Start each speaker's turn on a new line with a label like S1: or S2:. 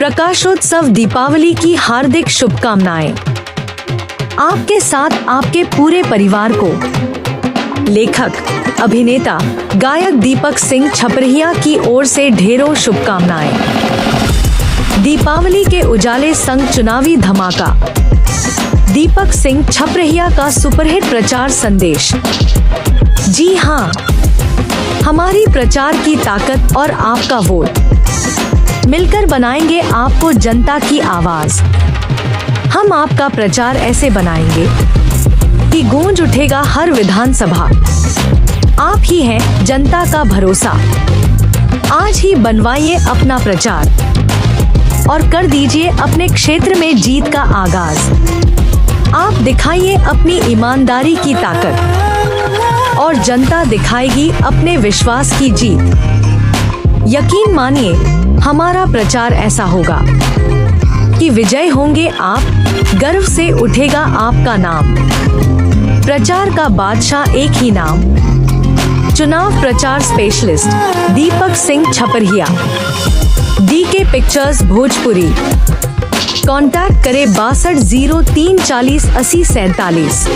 S1: प्रकाशोत्सव दीपावली की हार्दिक शुभकामनाएं। आपके साथ आपके पूरे परिवार को लेखक, अभिनेता, गायक दीपक सिंह छपरहिया की ओर से ढेरों शुभकामनाएं। दीपावली के उजाले संग चुनावी धमाका। दीपक सिंह छपरहिया का सुपरहिट प्रचार संदेश। जी हां, हमारी प्रचार की ताकत और आपका वोट मिलकर बनाएंगे आपको जनता की आवाज। हम आपका प्रचार ऐसे बनाएंगे कि गूंज उठेगा हर विधानसभा। आप ही हैं जनता का भरोसा। आज ही बनवाइए अपना प्रचार और कर दीजिए अपने क्षेत्र में जीत का आगाज। आप दिखाइए अपनी ईमानदारी की ताकत और जनता दिखाएगी अपने विश्वास की जीत। यकीन मानिए, हमारा प्रचार ऐसा होगा कि विजय होंगे आप, गर्व से उठेगा आपका नाम। प्रचार का बादशाह एक ही नाम, चुनाव प्रचार specialist Deepak Singh Chhaprahiya. DK pictures Bhojpuri. Contact करें 6203408047।